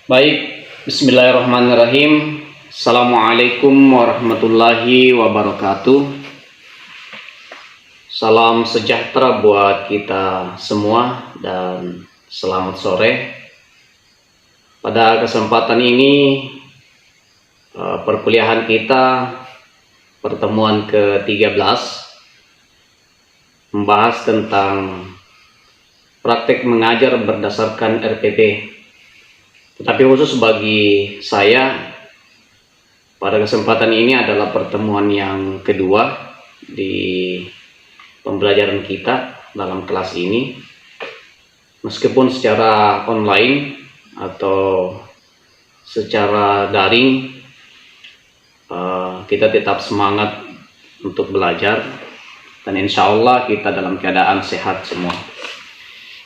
Baik, bismillahirrahmanirrahim. Assalamualaikum warahmatullahi wabarakatuh. Salam sejahtera buat kita semua dan selamat sore. Pada kesempatan ini perkuliahan kita pertemuan ke-13 membahas tentang praktek mengajar berdasarkan RPP. Tetapi khusus bagi saya, pada kesempatan ini adalah pertemuan yang kedua di pembelajaran kita dalam kelas ini. Meskipun secara online atau secara daring, kita tetap semangat untuk belajar dan insya Allah kita dalam keadaan sehat semua.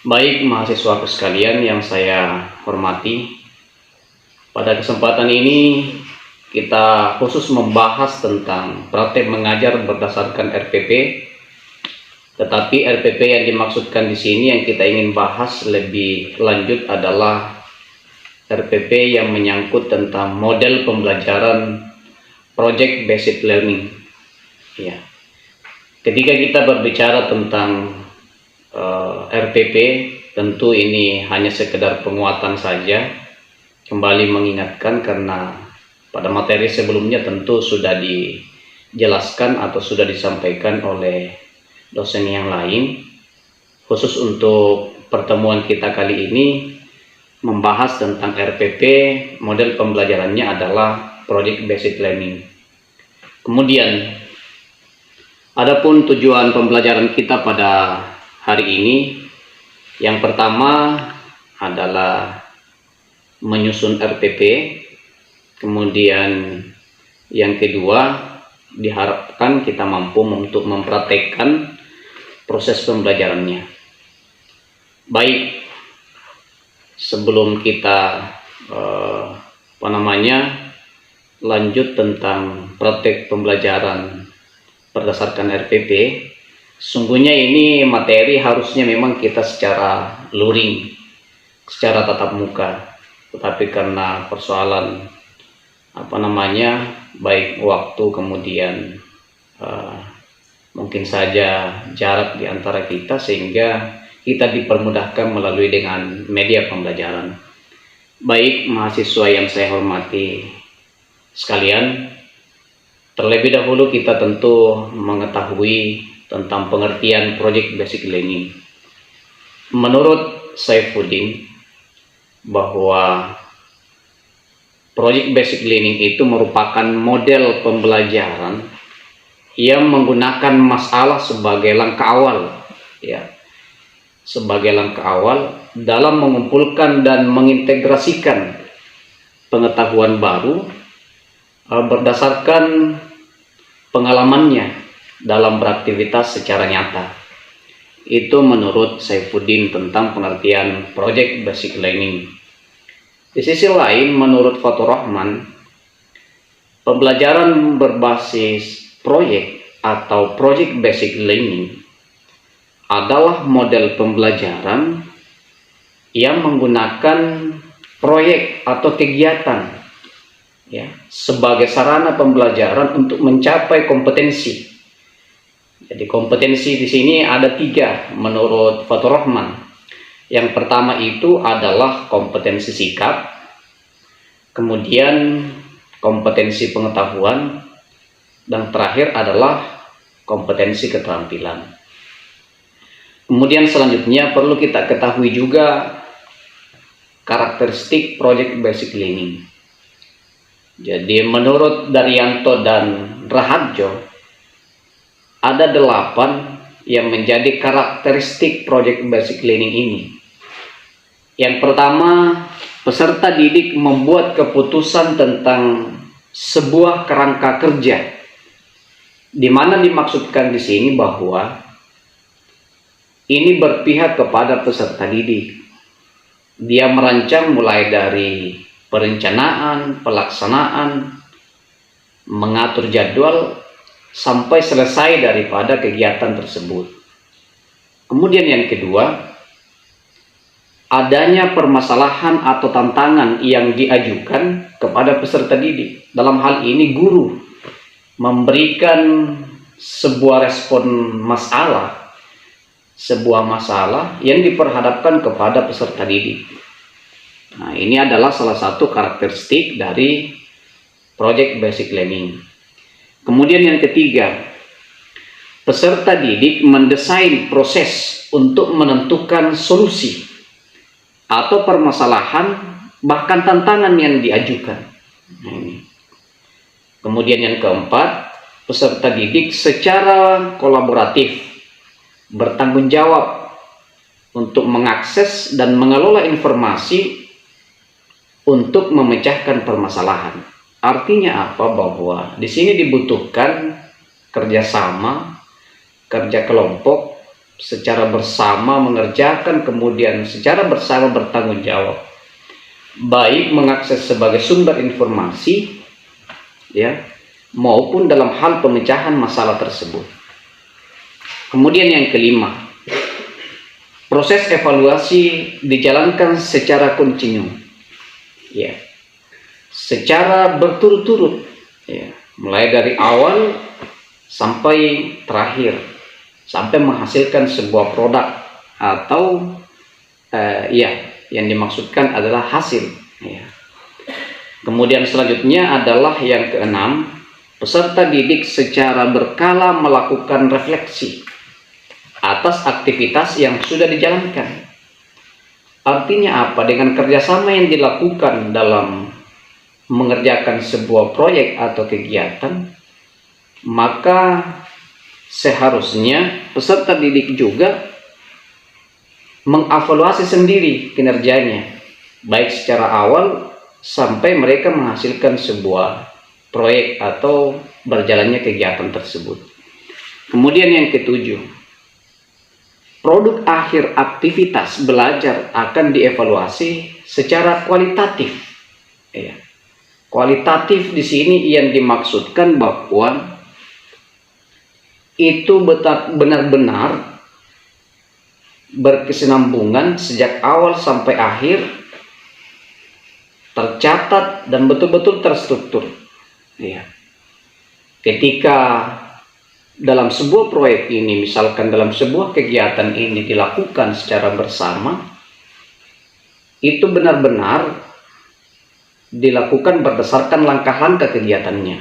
Baik mahasiswa sekalian yang saya hormati, pada kesempatan ini kita khusus membahas tentang praktek mengajar berdasarkan RPP. Tetapi RPP yang dimaksudkan di sini yang kita ingin bahas lebih lanjut adalah RPP yang menyangkut tentang model pembelajaran Project Based Learning. Ya. Ketika kita berbicara tentang RPP, tentu ini hanya sekedar penguatan saja. Kembali mengingatkan karena pada materi sebelumnya tentu sudah dijelaskan atau sudah disampaikan oleh dosen yang lain. Khusus untuk pertemuan kita kali ini membahas tentang RPP, model pembelajarannya adalah Project Based Learning. Kemudian adapun tujuan pembelajaran kita pada hari ini, yang pertama adalah menyusun RPP, kemudian yang kedua diharapkan kita mampu untuk mempraktekkan proses pembelajarannya. Baik, sebelum kita lanjut tentang praktek pembelajaran berdasarkan RPP, sungguhnya ini materi harusnya memang kita secara luring, secara tatap muka. Tetapi karena persoalan baik waktu kemudian mungkin saja jarak di antara kita, sehingga kita dipermudahkan melalui dengan media pembelajaran. Baik mahasiswa yang saya hormati sekalian, terlebih dahulu kita tentu mengetahui tentang pengertian Project Based Learning. Menurut Saifuddin, bahwa Project Based Learning itu merupakan model pembelajaran yang menggunakan masalah sebagai langkah awal, sebagai langkah awal dalam mengumpulkan dan mengintegrasikan pengetahuan baru berdasarkan pengalamannya dalam beraktivitas secara nyata. Itu menurut Saifuddin tentang pengertian Project Based Learning. Di sisi lain, menurut Fathur Rahman, pembelajaran berbasis proyek atau Project Based Learning adalah model pembelajaran yang menggunakan proyek atau kegiatan sebagai sarana pembelajaran untuk mencapai kompetensi. Jadi kompetensi di sini ada 3 menurut Fathur Rahman. Yang pertama itu adalah kompetensi sikap, kemudian kompetensi pengetahuan, dan terakhir adalah kompetensi keterampilan. Kemudian selanjutnya perlu kita ketahui juga karakteristik Project Based Learning. Jadi menurut Daryanto dan Rahadjo, ada 8 yang menjadi karakteristik Project Based Learning ini. Yang pertama, peserta didik membuat keputusan tentang sebuah kerangka kerja, di mana dimaksudkan di sini bahwa ini berpihak kepada peserta didik. Dia merancang mulai dari perencanaan, pelaksanaan, mengatur jadwal, sampai selesai daripada kegiatan tersebut. Kemudian yang kedua, adanya permasalahan atau tantangan yang diajukan kepada peserta didik. Dalam hal ini guru memberikan sebuah respon sebuah masalah yang diperhadapkan kepada peserta didik. Nah, ini adalah salah satu karakteristik dari Project Basic Learning. Kemudian yang ketiga, peserta didik mendesain proses untuk menentukan solusi atau permasalahan bahkan tantangan yang diajukan. Nah, ini. Kemudian yang keempat, peserta didik secara kolaboratif bertanggung jawab untuk mengakses dan mengelola informasi untuk memecahkan permasalahan. Artinya apa? Bahwa di sini dibutuhkan kerjasama, kerja kelompok, secara bersama mengerjakan, kemudian secara bersama bertanggung jawab, baik mengakses sebagai sumber informasi, ya, maupun dalam hal pemecahan masalah tersebut. Kemudian yang kelima, proses evaluasi dijalankan secara kontinu, ya, secara berturut-turut, ya, mulai dari awal sampai terakhir, sampai menghasilkan sebuah produk atau yang dimaksudkan adalah hasil, ya. Kemudian selanjutnya adalah yang keenam, peserta didik secara berkala melakukan refleksi atas aktivitas yang sudah dijalankan. Artinya apa? Dengan kerjasama yang dilakukan dalam mengerjakan sebuah proyek atau kegiatan, maka seharusnya peserta didik juga mengevaluasi sendiri kinerjanya, baik secara awal sampai mereka menghasilkan sebuah proyek atau berjalannya kegiatan tersebut. Kemudian yang ketujuh, produk akhir aktivitas belajar akan dievaluasi secara kualitatif. Ya. Kualitatif di sini yang dimaksudkan bahwa itu benar-benar berkesinambungan sejak awal sampai akhir, tercatat dan betul-betul terstruktur. Ya. Ketika dalam sebuah proyek ini, misalkan dalam sebuah kegiatan ini dilakukan secara bersama, itu benar-benar dilakukan berdasarkan langkah-langkah kegiatannya.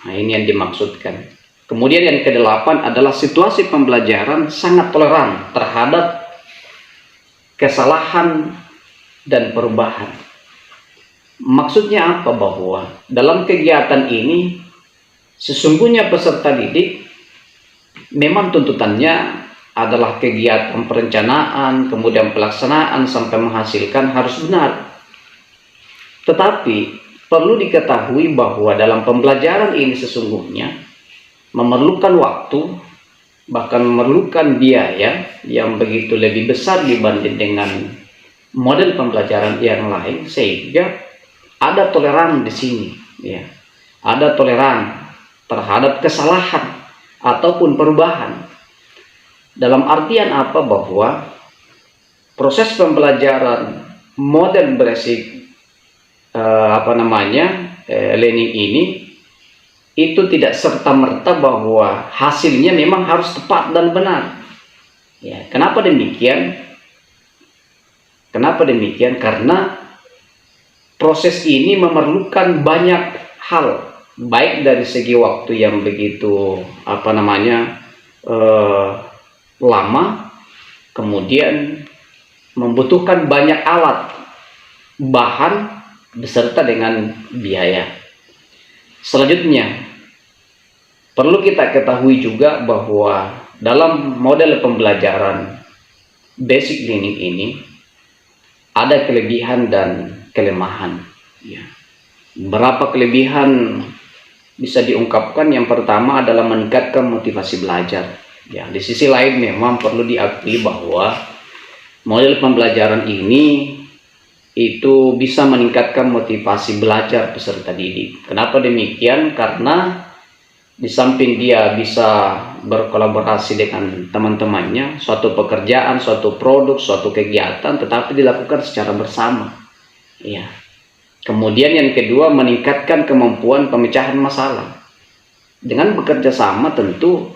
Nah, ini yang dimaksudkan. Kemudian yang kedelapan adalah situasi pembelajaran sangat toleran terhadap kesalahan dan perubahan. Maksudnya apa? Bahwa dalam kegiatan ini sesungguhnya peserta didik memang tuntutannya adalah kegiatan perencanaan, kemudian pelaksanaan sampai menghasilkan harus benar. Tetapi perlu diketahui bahwa dalam pembelajaran ini sesungguhnya memerlukan waktu, bahkan memerlukan biaya yang begitu lebih besar dibanding dengan model pembelajaran yang lain, sehingga ada toleran di sini, ya. Ada toleran terhadap kesalahan ataupun perubahan. Dalam artian apa? Bahwa proses pembelajaran model basic learning ini itu tidak serta-merta bahwa hasilnya memang harus tepat dan benar. Ya, kenapa demikian? Kenapa demikian? Karena proses ini memerlukan banyak hal, baik dari segi waktu yang begitu lama, kemudian membutuhkan banyak alat, bahan, beserta dengan biaya. Selanjutnya, perlu kita ketahui juga bahwa dalam model pembelajaran basic learning ini ada kelebihan dan kelemahan. Ya. Berapa kelebihan bisa diungkapkan? Yang pertama adalah meningkatkan motivasi belajar. Ya, di sisi lain memang perlu diakui bahwa model pembelajaran ini itu bisa meningkatkan motivasi belajar peserta didik. Kenapa demikian? Karena di samping dia bisa berkolaborasi dengan teman-temannya, suatu pekerjaan, suatu produk, suatu kegiatan, tetapi dilakukan secara bersama. Ya. Kemudian yang kedua, meningkatkan kemampuan pemecahan masalah. Dengan bekerja sama tentu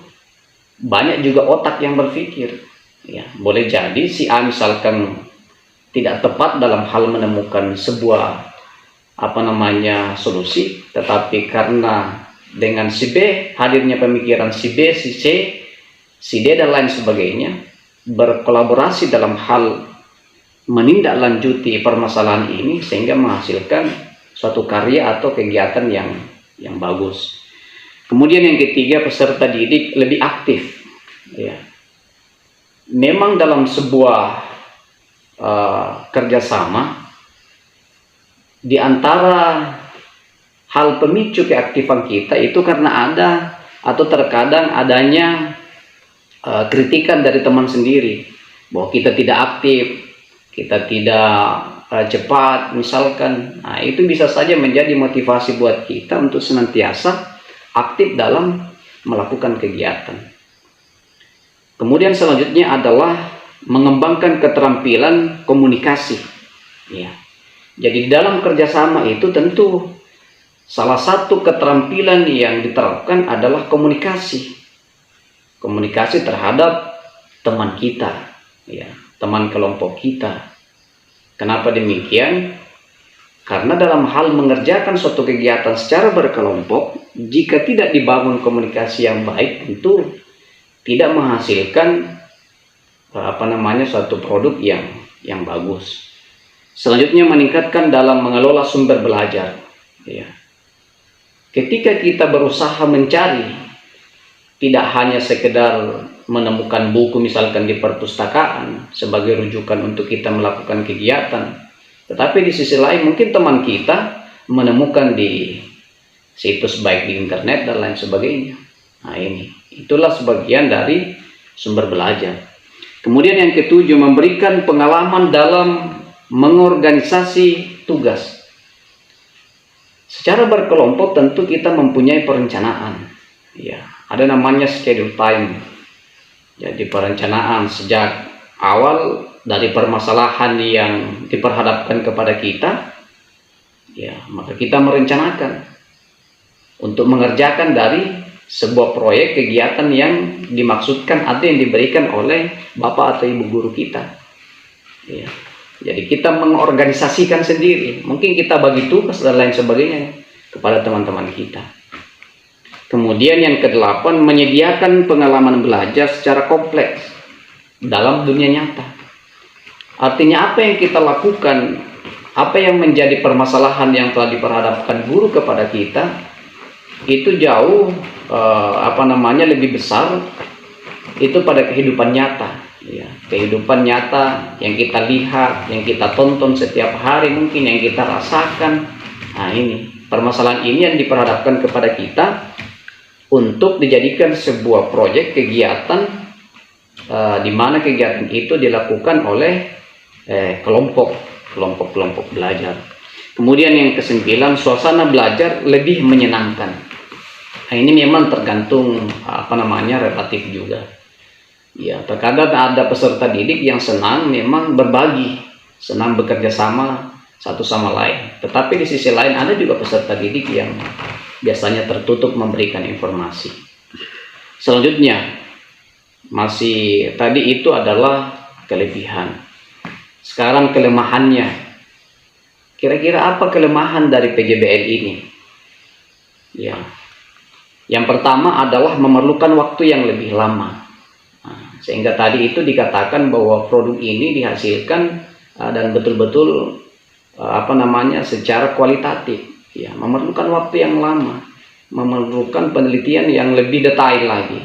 banyak juga otak yang berpikir. Ya, boleh jadi si A misalkan tidak tepat dalam hal menemukan sebuah solusi, tetapi karena dengan si B, hadirnya pemikiran si B, si C, si D dan lain sebagainya, berkolaborasi dalam hal menindaklanjuti permasalahan ini sehingga menghasilkan suatu karya atau kegiatan yang bagus. Kemudian yang ketiga, peserta didik lebih aktif. Ya. Memang dalam sebuah kerjasama, di antara hal pemicu keaktifan kita itu karena ada atau terkadang adanya kritikan dari teman sendiri bahwa kita tidak aktif, kita tidak cepat misalkan. Nah, itu bisa saja menjadi motivasi buat kita untuk senantiasa aktif dalam melakukan kegiatan. Kemudian selanjutnya adalah mengembangkan keterampilan komunikasi. Ya. Jadi di dalam kerjasama itu tentu salah satu keterampilan yang diterapkan adalah komunikasi. Komunikasi terhadap teman kita, ya, teman kelompok kita. Kenapa demikian? Karena dalam hal mengerjakan suatu kegiatan secara berkelompok, jika tidak dibangun komunikasi yang baik, tentu tidak menghasilkan suatu produk yang bagus. Selanjutnya, meningkatkan dalam mengelola sumber belajar. Ya. Ketika kita berusaha mencari, tidak hanya sekedar menemukan buku misalkan di perpustakaan sebagai rujukan untuk kita melakukan kegiatan, tetapi di sisi lain mungkin teman kita menemukan di situs baik di internet dan lain sebagainya. Nah, itulah sebagian dari sumber belajar. Kemudian yang ketujuh, memberikan pengalaman dalam mengorganisasi tugas. Secara berkelompok tentu kita mempunyai perencanaan. Ya, ada namanya schedule time. Jadi perencanaan sejak awal dari permasalahan yang diperhadapkan kepada kita, ya, maka kita merencanakan untuk mengerjakan dari sebuah proyek kegiatan yang dimaksudkan atau yang diberikan oleh bapak atau ibu guru kita. Ya. Jadi kita mengorganisasikan sendiri, mungkin kita bagi tugas dan lain sebagainya kepada teman-teman kita. Kemudian yang kedelapan, menyediakan pengalaman belajar secara kompleks dalam dunia nyata. Artinya apa yang kita lakukan, apa yang menjadi permasalahan yang telah diperhadapkan guru kepada kita, itu jauh lebih besar itu pada kehidupan nyata. Ya, kehidupan nyata yang kita lihat, yang kita tonton setiap hari, mungkin yang kita rasakan. Nah, ini permasalahan ini yang diperhadapkan kepada kita untuk dijadikan sebuah proyek kegiatan di mana kegiatan itu dilakukan oleh kelompok belajar. Kemudian yang kesembilan, suasana belajar lebih menyenangkan. Nah, ini memang tergantung relatif juga. Ya, terkadang ada peserta didik yang senang memang berbagi, senang bekerja sama satu sama lain. Tetapi di sisi lain ada juga peserta didik yang biasanya tertutup memberikan informasi. Selanjutnya, masih tadi itu adalah kelebihan. Sekarang kelemahannya. Kira-kira apa kelemahan dari PJBL ini? Ya. Yang pertama adalah memerlukan waktu yang lebih lama. Nah, sehingga tadi itu dikatakan bahwa produk ini dihasilkan dan betul-betul secara kualitatif. Ya, memerlukan waktu yang lama, memerlukan penelitian yang lebih detail lagi.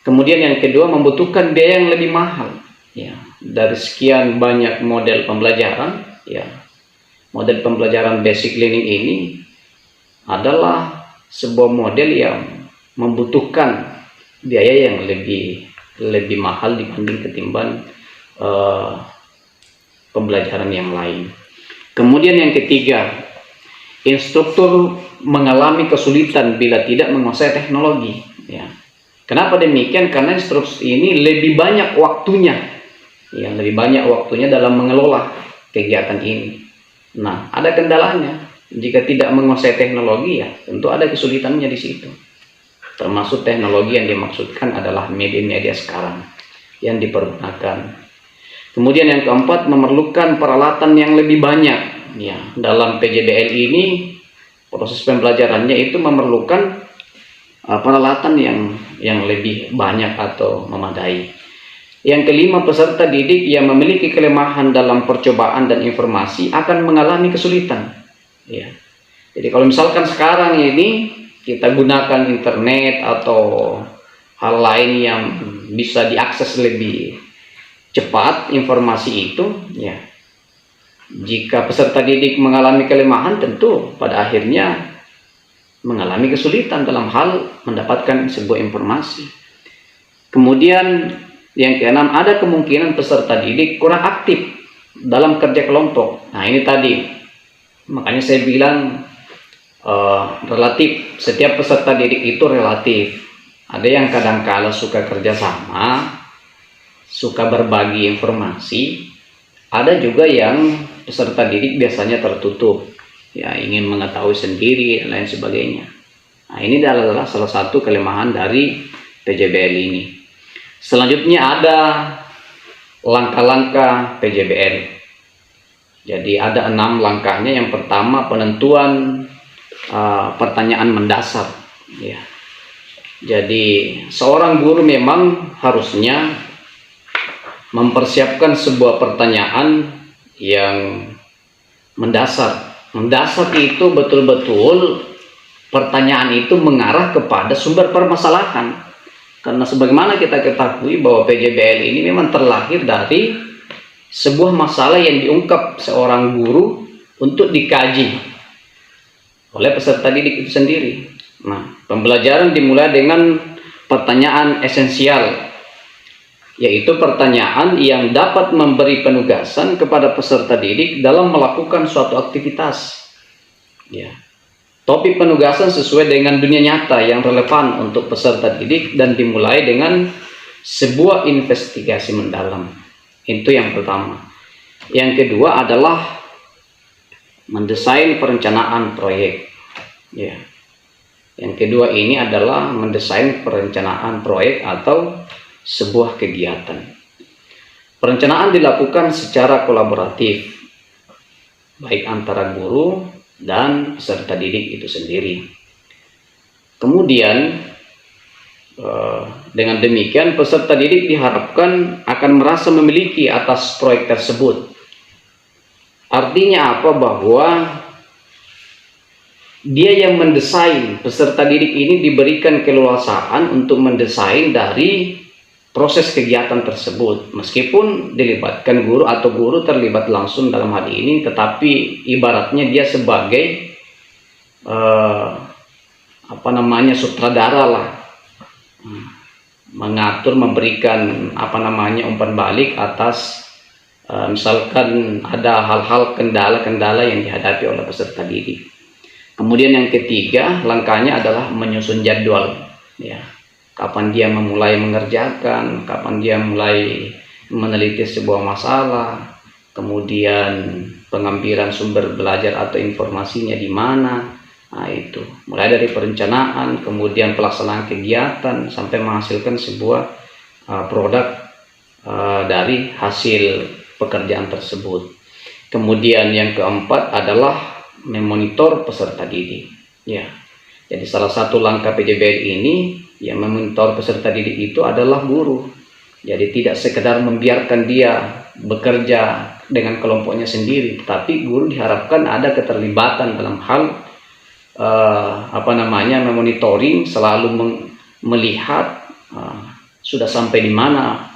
Kemudian yang kedua, membutuhkan biaya yang lebih mahal. Ya, dari sekian banyak model pembelajaran, ya, model pembelajaran basic learning ini adalah sebuah model yang membutuhkan biaya yang lebih mahal dibanding ketimbang pembelajaran yang lain. Kemudian yang ketiga, instruktur mengalami kesulitan bila tidak menguasai teknologi. Ya. Kenapa demikian? Karena instruksi ini lebih banyak waktunya, ya, lebih banyak waktunya dalam mengelola kegiatan ini. Nah, ada kendalanya. Jika tidak menguasai teknologi, ya tentu ada kesulitannya di situ. Termasuk teknologi yang dimaksudkan adalah media-media sekarang yang dipergunakan. Kemudian yang keempat, memerlukan peralatan yang lebih banyak. Ya, dalam PJBL ini proses pembelajarannya itu memerlukan peralatan yang lebih banyak atau memadai. Yang kelima, peserta didik yang memiliki kelemahan dalam percobaan dan informasi akan mengalami kesulitan. Ya. Jadi kalau misalkan sekarang ini kita gunakan internet atau hal lain yang bisa diakses lebih cepat informasi itu, ya, jika peserta didik mengalami kelemahan, tentu pada akhirnya mengalami kesulitan dalam hal mendapatkan sebuah informasi. Kemudian yang keenam, ada kemungkinan peserta didik kurang aktif dalam kerja kelompok. Nah, ini tadi makanya saya bilang relatif. Setiap peserta didik itu relatif. Ada yang kadang-kala suka kerjasama, suka berbagi informasi. Ada juga yang peserta didik biasanya tertutup, ya, ingin mengetahui sendiri dan lain sebagainya. Nah, ini adalah salah satu kelemahan dari PJBL ini. Selanjutnya ada langkah-langkah PJBL. Jadi ada 6 langkahnya. Yang pertama, penentuan pertanyaan mendasar. Ya. Jadi seorang guru memang harusnya mempersiapkan sebuah pertanyaan yang mendasar. Mendasar itu betul-betul pertanyaan itu mengarah kepada sumber permasalahan. Karena sebagaimana kita ketahui bahwa PJBL ini memang terlahir dari sebuah masalah yang diungkap seorang guru untuk dikaji oleh peserta didik itu sendiri. Nah, pembelajaran dimulai dengan pertanyaan esensial, yaitu pertanyaan yang dapat memberi penugasan kepada peserta didik dalam melakukan suatu aktivitas. Ya. Topik penugasan sesuai dengan dunia nyata yang relevan untuk peserta didik dan dimulai dengan sebuah investigasi mendalam. Itu yang pertama. Yang kedua adalah mendesain perencanaan proyek. Ya. Yang kedua ini adalah mendesain perencanaan proyek atau sebuah kegiatan. Perencanaan dilakukan secara kolaboratif, baik antara guru dan peserta didik itu sendiri. Kemudian dengan demikian peserta didik diharapkan akan merasa memiliki atas proyek tersebut. Artinya apa? Bahwa dia yang mendesain, peserta didik ini diberikan keleluasaan untuk mendesain dari proses kegiatan tersebut, meskipun dilibatkan guru atau guru terlibat langsung dalam hal ini, tetapi ibaratnya dia sebagai sutradara lah, mengatur, memberikan umpan balik atas misalkan ada hal-hal kendala-kendala yang dihadapi oleh peserta didik. Kemudian yang ketiga, langkahnya adalah menyusun jadwal, ya. Kapan dia memulai mengerjakan, kapan dia mulai meneliti sebuah masalah, kemudian pengambilan sumber belajar atau informasinya di mana. Nah, itu mulai dari perencanaan, kemudian pelaksanaan kegiatan sampai menghasilkan sebuah produk dari hasil pekerjaan tersebut. Kemudian yang keempat adalah memonitor peserta didik. Ya. Jadi salah satu langkah PJBL ini yang memonitor peserta didik itu adalah guru. Jadi tidak sekedar membiarkan dia bekerja dengan kelompoknya sendiri, tapi guru diharapkan ada keterlibatan dalam hal memonitoring, selalu melihat sudah sampai di mana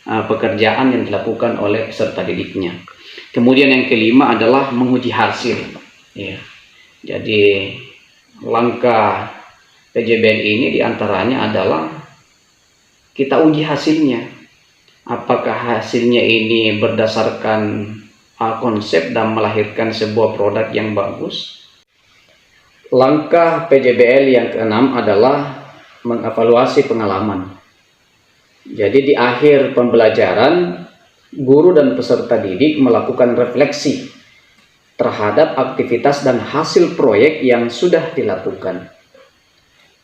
pekerjaan yang dilakukan oleh peserta didiknya. Kemudian yang kelima adalah menguji hasil. Ya. Jadi langkah PJBL ini diantaranya adalah kita uji hasilnya. Apakah hasilnya ini berdasarkan konsep dan melahirkan sebuah produk yang bagus, langkah PJBL yang keenam adalah mengevaluasi pengalaman. Jadi di akhir pembelajaran, guru dan peserta didik melakukan refleksi terhadap aktivitas dan hasil proyek yang sudah dilakukan.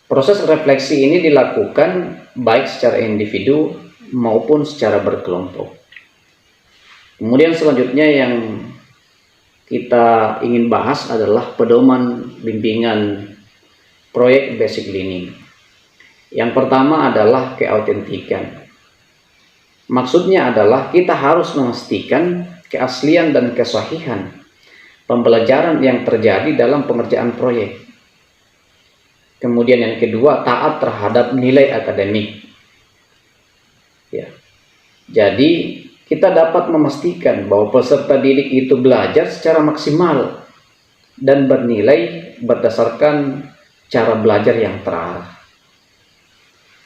Proses refleksi ini dilakukan baik secara individu maupun secara berkelompok. Kemudian selanjutnya yang kita ingin bahas adalah pedoman bimbingan proyek basic learning. Yang pertama adalah keautentikan. Maksudnya adalah kita harus memastikan keaslian dan kesahihan pembelajaran yang terjadi dalam pengerjaan proyek. Kemudian yang kedua, taat terhadap nilai akademik. Ya. Jadi kita dapat memastikan bahwa peserta didik itu belajar secara maksimal dan bernilai berdasarkan cara belajar yang terarah.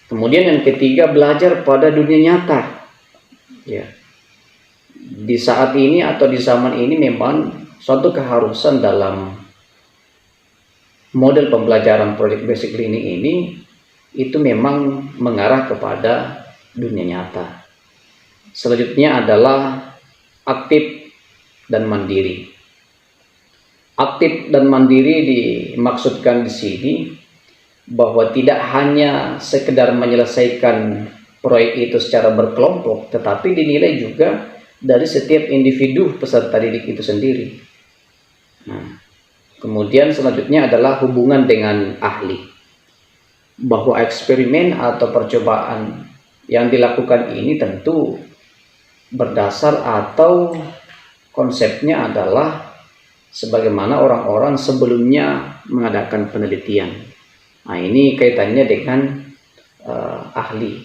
Kemudian yang ketiga, belajar pada dunia nyata. Ya. Di saat ini atau di zaman ini memang suatu keharusan dalam model pembelajaran proyek basic learning ini itu memang mengarah kepada dunia nyata. Selanjutnya adalah aktif dan mandiri. Aktif dan mandiri dimaksudkan di sini bahwa tidak hanya sekedar menyelesaikan proyek itu secara berkelompok, tetapi dinilai juga dari setiap individu peserta didik itu sendiri. Nah, kemudian selanjutnya adalah hubungan dengan ahli. Bahwa eksperimen atau percobaan yang dilakukan ini tentu berdasar atau konsepnya adalah sebagaimana orang-orang sebelumnya mengadakan penelitian. Nah, ini kaitannya dengan ahli.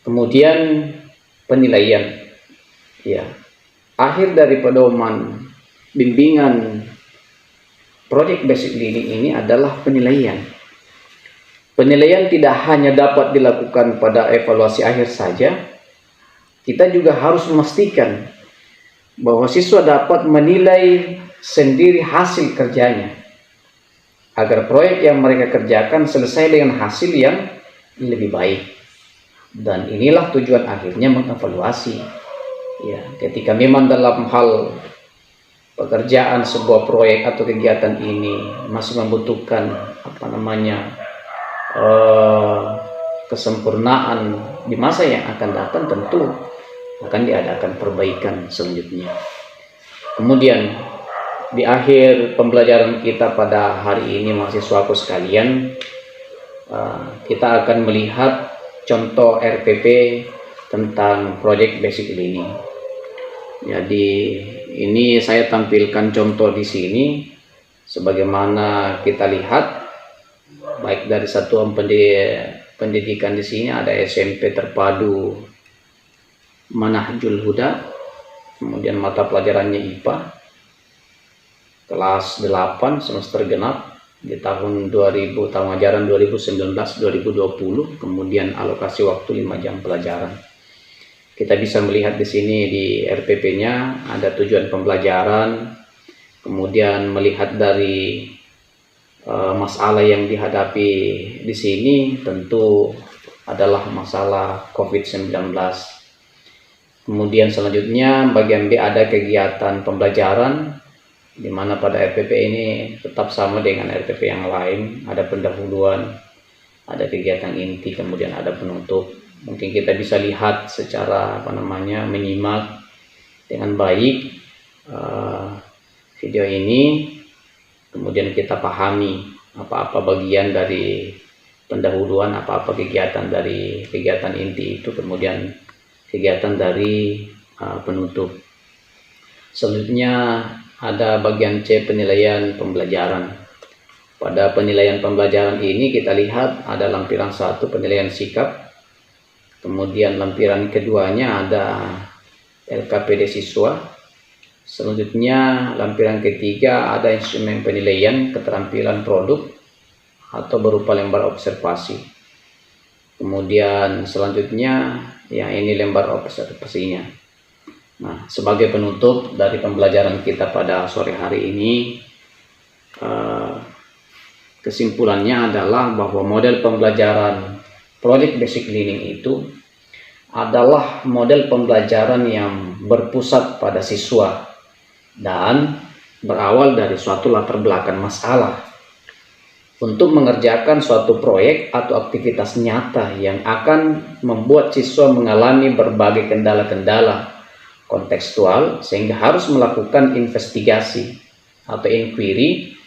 Kemudian penilaian. Ya. Akhir dari pedoman bimbingan proyek basic learning ini adalah penilaian. Penilaian tidak hanya dapat dilakukan pada evaluasi akhir saja, kita juga harus memastikan bahwa siswa dapat menilai sendiri hasil kerjanya, agar proyek yang mereka kerjakan selesai dengan hasil yang lebih baik. Dan inilah tujuan akhirnya mengevaluasi. Ya, ketika memang dalam hal pekerjaan sebuah proyek atau kegiatan ini masih membutuhkan kesempurnaan di masa yang akan datang, tentu akan diadakan perbaikan selanjutnya. Kemudian di akhir pembelajaran kita pada hari ini, mahasiswaku sekalian, kita akan melihat contoh RPP tentang proyek basic learning. Jadi ini saya tampilkan contoh di sini, sebagaimana kita lihat baik dari satuan pendidikan di sini ada SMP Terpadu Manahjul Huda, kemudian mata pelajarannya IPA, kelas 8 semester genap di tahun ajaran 2019-2020, kemudian alokasi waktu 5 jam pelajaran. Kita bisa melihat di sini di RPP-nya ada tujuan pembelajaran, kemudian melihat dari masalah yang dihadapi di sini tentu adalah masalah COVID-19. Kemudian selanjutnya bagian B ada kegiatan pembelajaran, di mana pada RPP ini tetap sama dengan RPP yang lain, ada pendahuluan, ada kegiatan inti, kemudian ada penutup. Mungkin kita bisa lihat secara menyimak dengan baik video ini, kemudian kita pahami apa-apa bagian dari pendahuluan, apa-apa kegiatan dari kegiatan inti itu, kemudian kegiatan dari penutup. Selanjutnya ada bagian C, penilaian pembelajaran. Pada penilaian pembelajaran ini kita lihat ada lampiran 1 penilaian sikap, kemudian lampiran keduanya ada LKPD siswa, selanjutnya lampiran ketiga ada instrumen penilaian keterampilan produk atau berupa lembar observasi. Kemudian selanjutnya yang ini lembar observasinya. Nah, sebagai penutup dari pembelajaran kita pada sore hari ini, kesimpulannya adalah bahwa model pembelajaran Project Basic Learning itu adalah model pembelajaran yang berpusat pada siswa dan berawal dari suatu latar belakang masalah untuk mengerjakan suatu proyek atau aktivitas nyata yang akan membuat siswa mengalami berbagai kendala-kendala kontekstual sehingga harus melakukan investigasi atau inquiry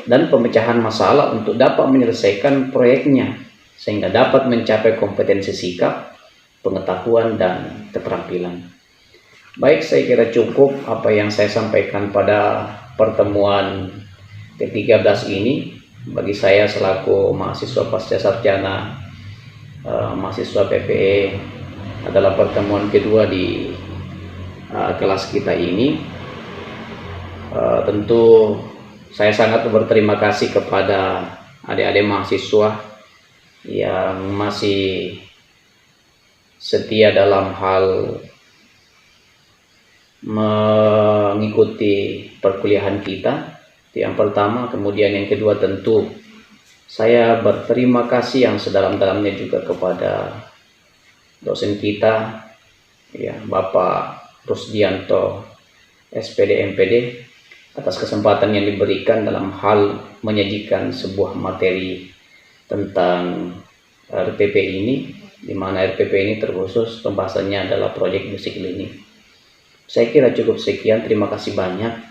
dan pemecahan masalah untuk dapat menyelesaikan proyeknya sehingga dapat mencapai kompetensi sikap, pengetahuan, dan keterampilan. Baik, saya kira cukup apa yang saya sampaikan pada pertemuan ke-13 ini. Bagi saya selaku mahasiswa pasca sarjana mahasiswa PPE adalah pertemuan kedua di kelas kita ini. Tentu saya sangat berterima kasih kepada adik-adik mahasiswa yang masih setia dalam hal mengikuti perkuliahan kita. Itu yang pertama. Kemudian yang kedua, tentu saya berterima kasih yang sedalam-dalamnya juga kepada dosen kita, ya, Bapak Rusdianto SPD MPD, atas kesempatan yang diberikan dalam hal menyajikan sebuah materi tentang RPP ini, di mana RPP ini terkhusus pembahasannya adalah Project Basic Learning. Saya kira cukup sekian. Terima kasih banyak.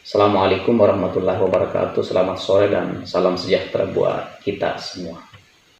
Assalamualaikum warahmatullahi wabarakatuh. Selamat sore dan salam sejahtera buat kita semua.